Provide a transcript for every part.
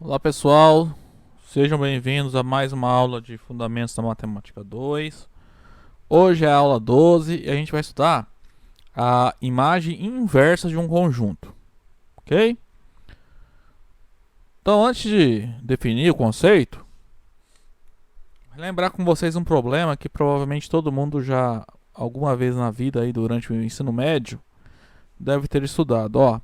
Olá pessoal, sejam bem-vindos a mais uma aula de Fundamentos da Matemática 2. Hoje é a aula 12 e a gente vai estudar a imagem inversa de um conjunto, ok? Então, antes de definir o conceito, vou lembrar com vocês um problema que provavelmente todo mundo já alguma vez na vida aí durante o ensino médio deve ter estudado, ó.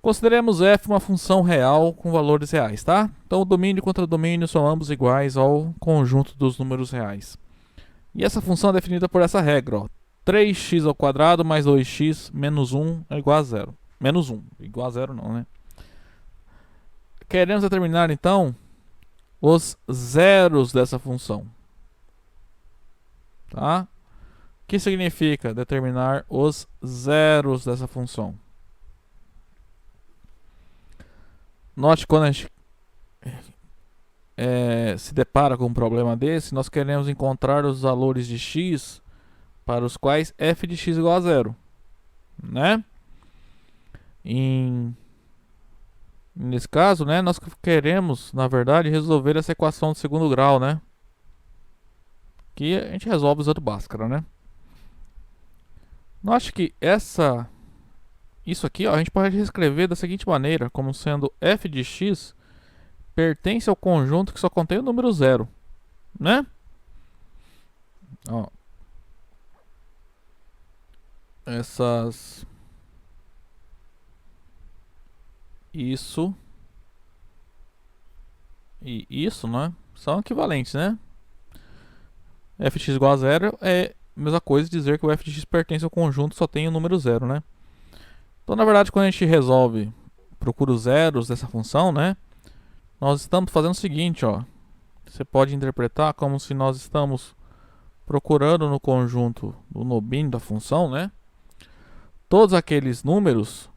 Consideremos f uma função real com valores reais, tá? Então, o domínio contra domínio são ambos iguais ao conjunto dos números reais. E essa função é definida por essa regra, ó. 3x ao quadrado mais 2x menos 1 é igual a zero. Menos 1, igual a zero não, né? Queremos determinar, então, os zeros dessa função. Tá? O que significa determinar os zeros dessa função? Note quando a gente se depara com um problema desse, nós queremos encontrar os valores de x para os quais f de x é igual a zero, né? Nesse caso, né, nós queremos, na verdade, resolver essa equação de segundo grau, né? Que a gente resolve usando Bhaskara, né? Note que isso aqui, ó, a gente pode reescrever da seguinte maneira, como sendo f de x pertence ao conjunto que só contém o número zero, né? Ó, isso e isso, né, são equivalentes, né? f de x igual a zero é a mesma coisa dizer que o f de x pertence ao conjunto que só tem o número zero, né? Então, na verdade, quando a gente procura os zeros dessa função, né, nós estamos fazendo o seguinte, ó. Você pode interpretar como se nós estamos procurando no conjunto do domínio da função, né, todos aqueles números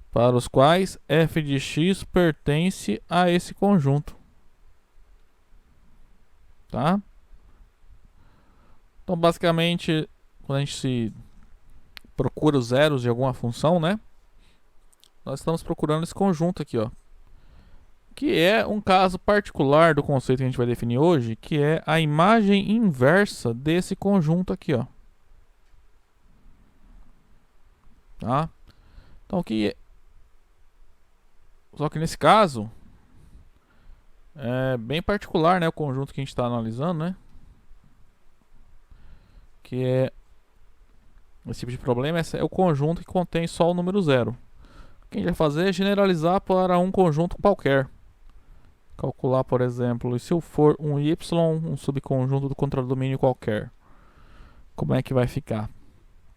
para os quais f de x pertence a esse conjunto, tá? Então, basicamente, quando a gente se procura os zeros de alguma função, né, nós estamos procurando esse conjunto aqui, ó, que é um caso particular do conceito que a gente vai definir hoje, que é a imagem inversa desse conjunto aqui, ó. Tá? Então, só que nesse caso é bem particular, né, o conjunto que a gente está analisando, né? Que é esse tipo de problema é o conjunto que contém só o número zero. O que a gente vai fazer é generalizar para um conjunto qualquer. Calcular, por exemplo, e se eu for um y, um subconjunto do contradomínio qualquer, como é que vai ficar,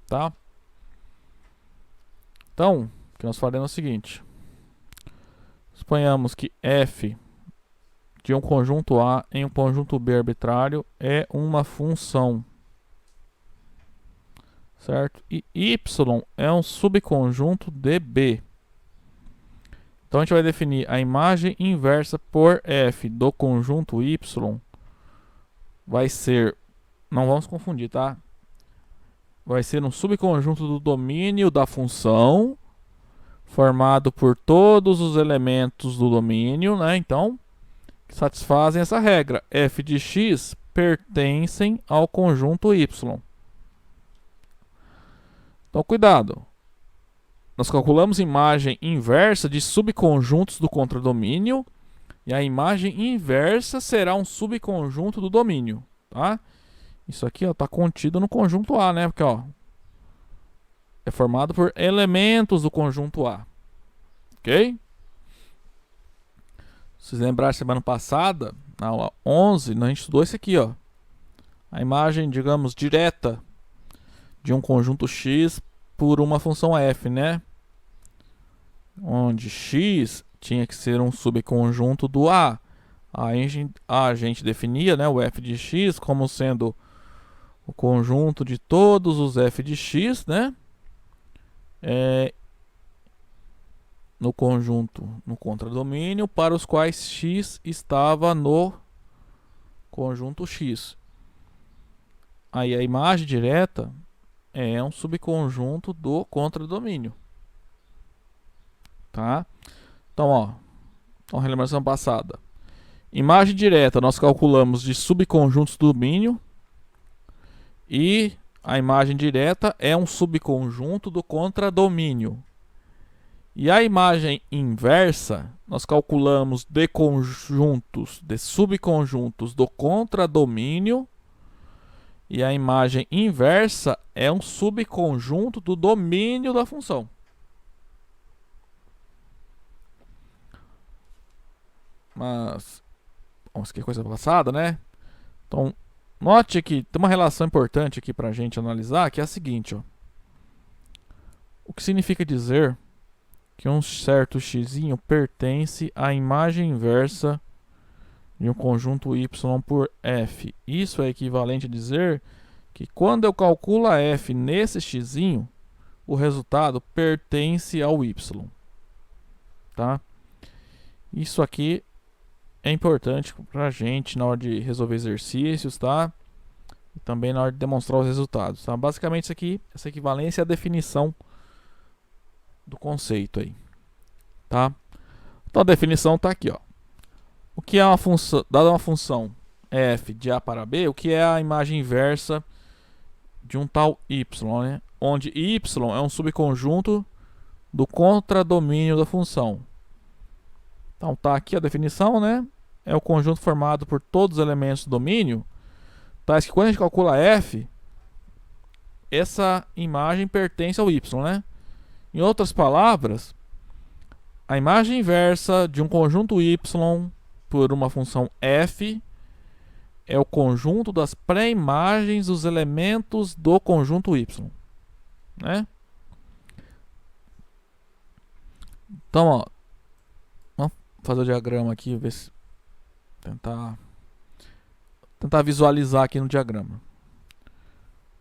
tá? Então, o que nós faremos é o seguinte: suponhamos que f de um conjunto A em um conjunto B arbitrário é uma função, certo? E y é um subconjunto de B. Então a gente vai definir a imagem inversa por f do conjunto y vai ser, não vamos confundir, tá? Vai ser um subconjunto do domínio da função formado por todos os elementos do domínio, né? Então, que satisfazem essa regra. F de x pertencem ao conjunto y. Então, cuidado. Nós calculamos imagem inversa de subconjuntos do contradomínio e a imagem inversa será um subconjunto do domínio, tá? Isso aqui está contido no conjunto A, né? Porque ó, é formado por elementos do conjunto A, ok? Se vocês lembrarem, semana passada, na aula 11, a gente estudou esse aqui, ó. A imagem, digamos, direta de um conjunto X por uma função f, né? Onde x tinha que ser um subconjunto do A. Aí a gente definia, né, o f de x como sendo o conjunto de todos os f de x, né? No conjunto, no contradomínio, para os quais x estava no conjunto X. Aí a imagem direta é um subconjunto do contradomínio, tá? Então, ó, Então, relembrança passada. Imagem direta, nós calculamos de subconjuntos do domínio. E a imagem direta é um subconjunto do contradomínio. E a imagem inversa, nós calculamos de conjuntos, de subconjuntos do contradomínio. E a imagem inversa é um subconjunto do domínio da função. Mas, vamos aqui coisa passada, né? Então, note que tem uma relação importante aqui para a gente analisar, que é a seguinte, ó. O que significa dizer que um certo x pertence à imagem inversa de um conjunto y por f. Isso é equivalente a dizer que quando eu calculo a f nesse x, o resultado pertence ao y. Tá? Isso aqui é importante para a gente na hora de resolver exercícios, tá? E também na hora de demonstrar os resultados. Tá? Basicamente isso aqui, essa equivalência é a definição do conceito aí. Tá? Então a definição está aqui, ó. O que é uma função, dada uma função f de a para b, o que é a imagem inversa de um tal y, né? Onde y é um subconjunto do contradomínio da função. Então tá aqui a definição, né? É o conjunto formado por todos os elementos do domínio, tais que quando a gente calcula f, essa imagem pertence ao y, né? Em outras palavras, a imagem inversa de um conjunto y por uma função f é o conjunto das pré-imagens dos elementos do conjunto y, né? Então, ó, vamos fazer o diagrama aqui, ver se tentar visualizar aqui no diagrama.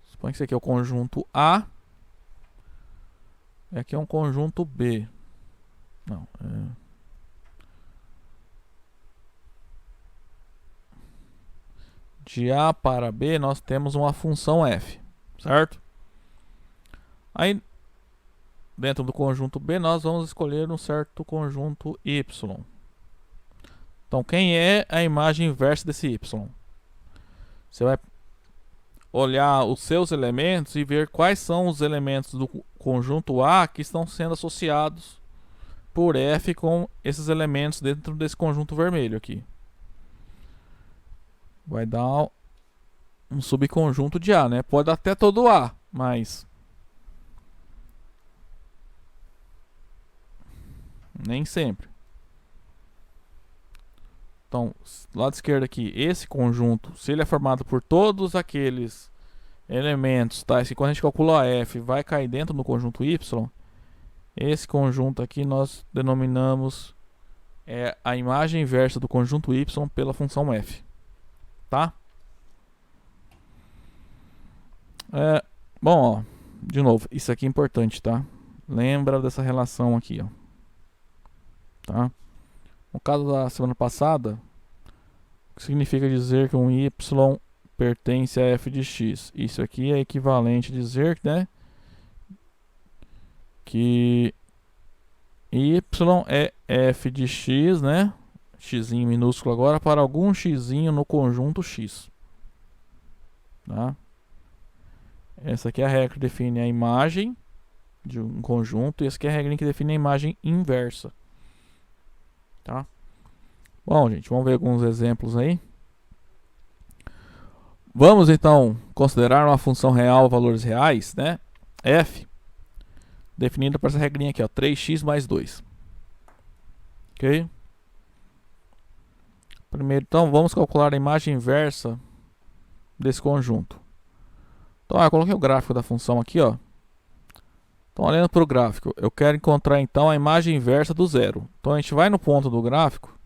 Suponha que esse aqui é o conjunto A e aqui é um conjunto B. Não, de A para B nós temos uma função f, certo? Aí, dentro do conjunto B, nós vamos escolher um certo conjunto y. Então, quem é a imagem inversa desse y? Você vai olhar os seus elementos e ver quais são os elementos do conjunto A que estão sendo associados por f com esses elementos dentro desse conjunto vermelho aqui. Vai dar um subconjunto de A, né? Pode dar até todo A, mas nem sempre. Então, lado esquerdo aqui, esse conjunto, se ele é formado por todos aqueles elementos, tais que quando a gente calcula a f vai cair dentro do conjunto y, esse conjunto aqui nós denominamos a imagem inversa do conjunto y pela função f. Tá? Bom, ó, de novo, isso aqui é importante, tá? Lembra dessa relação aqui, ó. Tá? No caso da semana passada, o que significa dizer que um y pertence a f de x? Isso aqui é equivalente a dizer, né, que y é f de x, né? X minúsculo agora para algum x no conjunto x. Tá? Essa aqui é a regra que define a imagem de um conjunto e essa aqui é a regra que define a imagem inversa. Tá? Bom, gente, vamos ver alguns exemplos aí. Vamos então considerar uma função real valores reais, né? F, definida por essa regrinha aqui, ó, 3x mais 2. Ok? Primeiro, então, vamos calcular a imagem inversa desse conjunto. Então, eu coloquei o gráfico da função aqui, ó. Então, olhando para o gráfico, eu quero encontrar então a imagem inversa do zero. Então, a gente vai no ponto do gráfico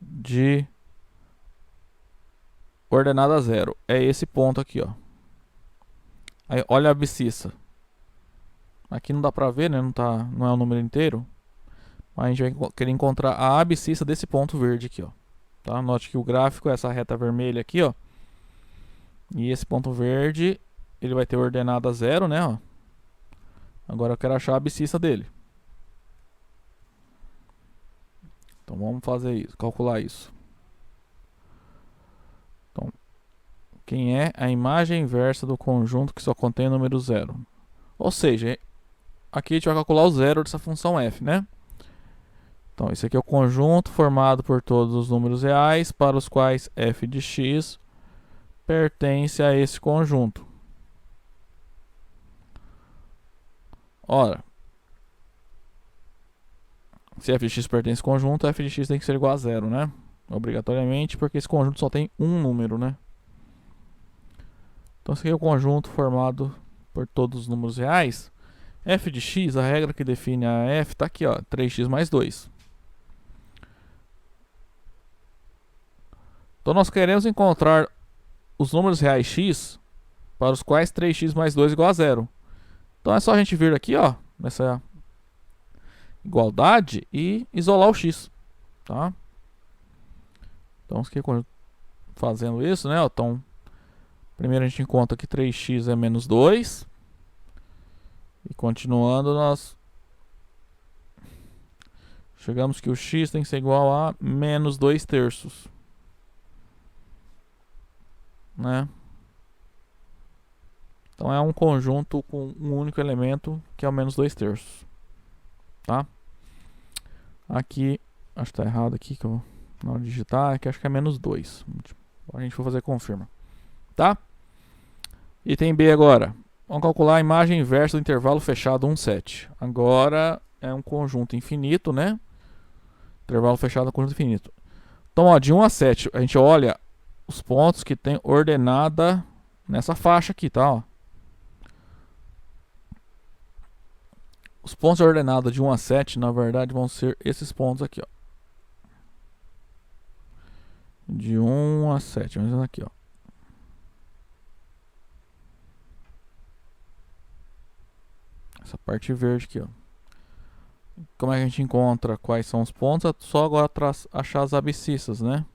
de ordenada 0. É esse ponto aqui, ó. Aí, olha a abscissa. Aqui não dá para ver, né? Não é o número inteiro. Mas a gente vai querer encontrar a abscissa desse ponto verde aqui, ó. Tá? Note que o gráfico é essa reta vermelha aqui, ó. E esse ponto verde, ele vai ter ordenada 0, né? Ó. Agora eu quero achar a abscissa dele. Então Então vamos fazer isso, calcular isso. Então, quem é a imagem inversa do conjunto que só contém o número 0? Ou seja, aqui a gente vai calcular o zero dessa função f, né? Então, esse aqui é o conjunto formado por todos os números reais para os quais f de x pertence a esse conjunto. Ora, se f de x pertence ao conjunto, f de x tem que ser igual a zero, né? Obrigatoriamente, porque esse conjunto só tem um número, né? Então, esse aqui é o conjunto formado por todos os números reais. F de x, a regra que define a f, está aqui, ó, 3x mais 2. Então, nós queremos encontrar os números reais x para os quais 3x mais 2 é igual a zero. Então, é só a gente vir aqui, ó, nessa igualdade e isolar o x, tá? Então, aqui, fazendo isso, né? Então, primeiro a gente encontra que 3x é menos 2. E continuando, nós chegamos que o x tem que ser igual a menos 2 terços, né? Então é um conjunto com um único elemento, que é o menos 2 terços, tá? Aqui, acho que tá errado aqui, que eu vou na hora de digitar, aqui acho que é menos 2. A gente vai fazer confirma, tá? Item B agora. Vamos calcular a imagem inversa do intervalo fechado 1, 7. Agora é um conjunto infinito, né? Intervalo fechado é um conjunto infinito. Então, ó, de 1 a 7, a gente olha os pontos que tem ordenada nessa faixa aqui, tá? Ó. Os pontos ordenados de 1 a 7, na verdade, vão ser esses pontos aqui, ó. De 1 a 7, vamos aqui, ó. Essa parte verde aqui, ó. Como é que a gente encontra quais são os pontos? É só agora achar as abscissas, né?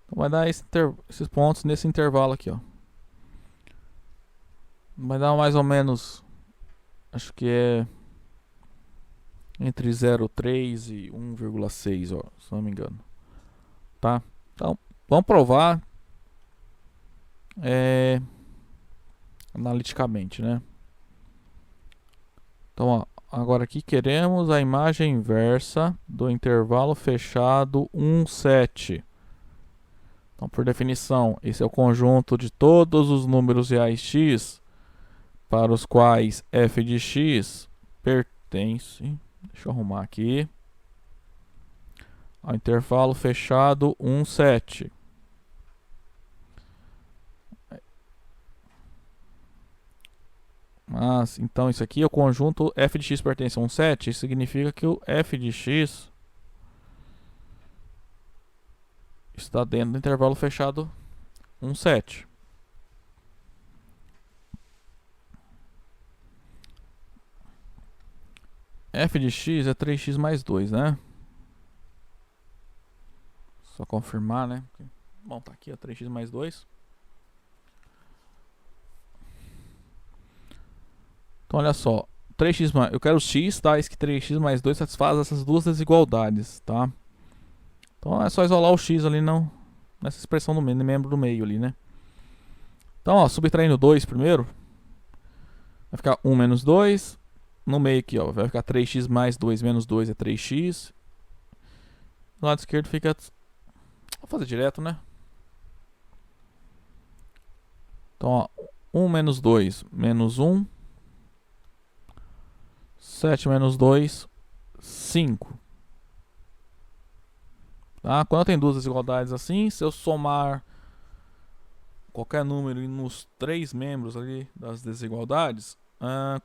Então vai dar esses pontos nesse intervalo aqui, ó. Vai dar mais ou menos, acho que é entre 0,3 e 1,6, ó, se não me engano. Tá? Então, vamos provar analiticamente, né? Então, ó, agora aqui queremos a imagem inversa do intervalo fechado 1, 7. Então, por definição, esse é o conjunto de todos os números reais x para os quais f de x pertence, deixa eu arrumar aqui, ao intervalo fechado 1, 7. Mas, então, isso aqui é o conjunto f de x pertence a 1, 7. Isso significa que o f de x está dentro do intervalo fechado 1, 7. F de x é 3x mais 2, né? Só confirmar, né? Bom, tá aqui, ó, 3x mais 2. Então, olha só. 3x mais... Eu quero o x, tá? Esse que 3x mais 2 satisfaz essas duas desigualdades, tá? Então, é só isolar o x ali nessa expressão do meio, membro do meio ali, né? Então, ó, subtraindo 2 primeiro. Vai ficar 1 menos 2. No meio aqui, ó, vai ficar 3x mais 2 menos 2 é 3x. Do lado esquerdo fica... Vou fazer direto, né? Então, ó, 1 menos 2 menos 1. 7 menos 2, 5. Tá? Quando eu tenho duas desigualdades assim, se eu somar qualquer número nos três membros ali das desigualdades,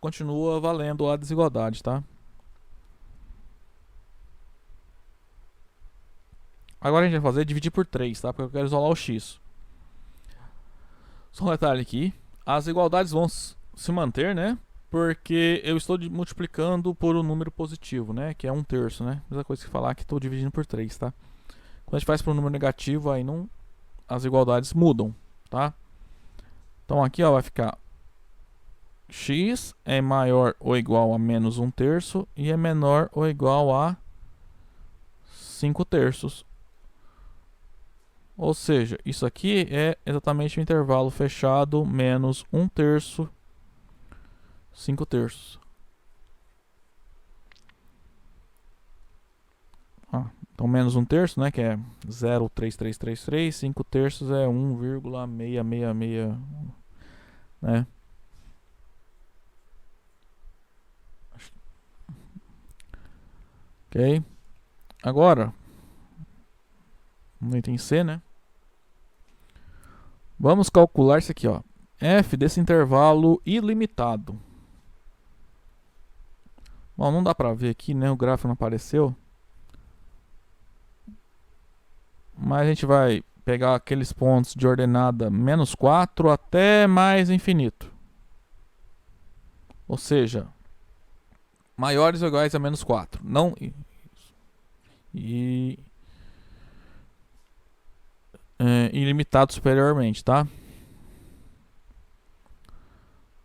continua valendo a desigualdade, tá? Agora a gente vai fazer dividir por 3, tá? Porque eu quero isolar o x. Só um detalhe aqui, as igualdades vão se manter, né? Porque eu estou multiplicando por um número positivo, né? Que é 1 terço, né? Mesma coisa que falar que estou dividindo por 3, tá? Quando a gente faz por um número negativo, aí não, as igualdades mudam, tá? Então aqui, ó, vai ficar x é maior ou igual a menos 1 terço e é menor ou igual a 5 terços. Ou seja, isso aqui é exatamente o intervalo fechado menos 1 terço, 5 terços. Então, menos 1 terço, né, que é 0,3333, 5 terços é 1,666, né? Ok. Agora, no item C, né? Vamos calcular isso aqui, ó. F desse intervalo ilimitado. Bom, não dá pra ver aqui, né? O gráfico não apareceu. Mas a gente vai pegar aqueles pontos de ordenada menos 4 até mais infinito. Ou seja, maiores ou iguais a menos 4. Não... ilimitado superiormente, tá?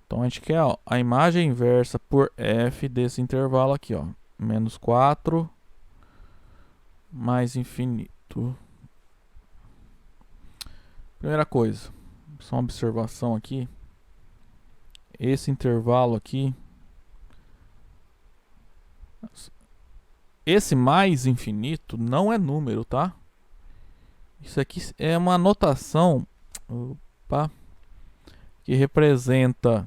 Então a gente quer, ó, a imagem inversa por f desse intervalo aqui, ó. Menos 4 mais infinito. Primeira coisa, só uma observação aqui. Esse intervalo aqui, esse mais infinito não é número, tá? Isso aqui é uma notação, opa, que representa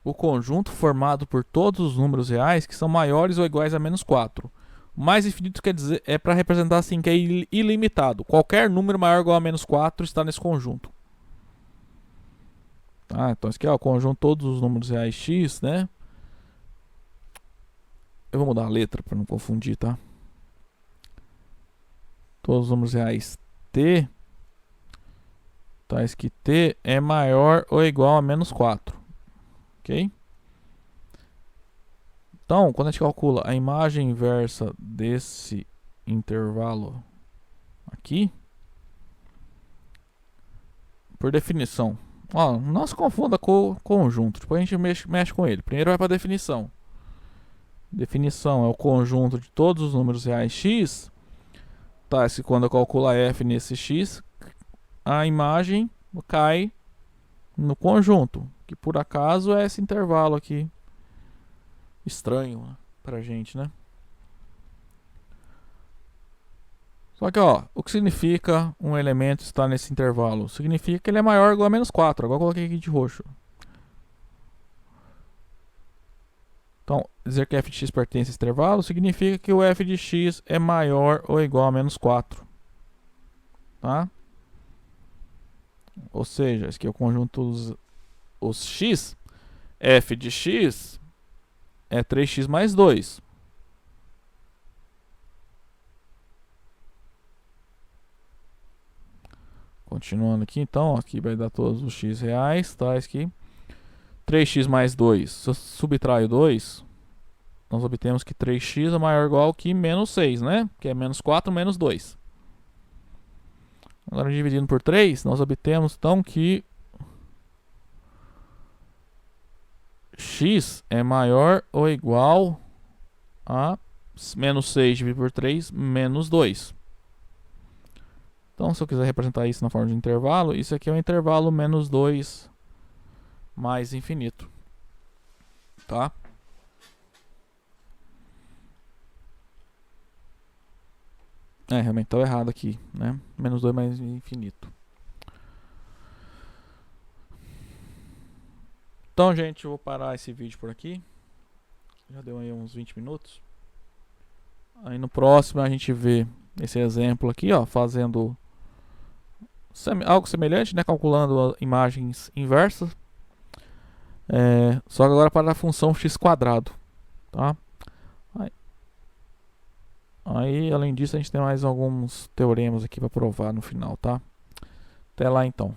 o conjunto formado por todos os números reais que são maiores ou iguais a menos 4. O mais infinito quer dizer, é para representar assim que é ilimitado. Qualquer número maior ou igual a menos 4 está nesse conjunto. Tá, então isso aqui é o conjunto todos os números reais x, né? Eu vou mudar a letra para não confundir, tá? Todos os números reais t, tais que t é maior ou igual a menos 4. Ok? Então, quando a gente calcula a imagem inversa desse intervalo aqui, por definição, ó, não se confunda com o conjunto, depois a gente mexe com ele. Primeiro vai para a definição. Definição é o conjunto de todos os números reais x, tá? Se quando eu calculo f nesse x, a imagem cai no conjunto, que por acaso é esse intervalo aqui. Estranho, né, pra gente, né? Só que, ó, o que significa um elemento estar nesse intervalo? Significa que ele é maior ou igual a menos 4. Agora eu coloquei aqui de roxo. Então, dizer que f de x pertence a esse intervalo significa que o f de x é maior ou igual a menos 4. Tá? Ou seja, esse aqui é o conjunto os x. F de x é 3x mais 2. Continuando aqui, então, aqui vai dar todos os x reais, tá? Esse aqui. 3x mais 2. Se eu subtraio 2, nós obtemos que 3x é maior ou igual que menos 6, né? Que é menos 4 menos 2. Agora, dividindo por 3, nós obtemos, então, que x é maior ou igual a menos 6 dividido por 3, menos 2. Então, se eu quiser representar isso na forma de intervalo, isso aqui é o intervalo menos 2 mais infinito. Tá? Realmente estava errado aqui, né? Menos 2 mais infinito. Então, gente, eu vou parar esse vídeo por aqui. Já deu aí uns 20 minutos. Aí no próximo a gente vê esse exemplo aqui, ó, fazendo algo semelhante, né? Calculando imagens inversas. Só que agora para a função x², tá? Aí, além disso, a gente tem mais alguns teoremas aqui para provar no final, tá? Até lá, então.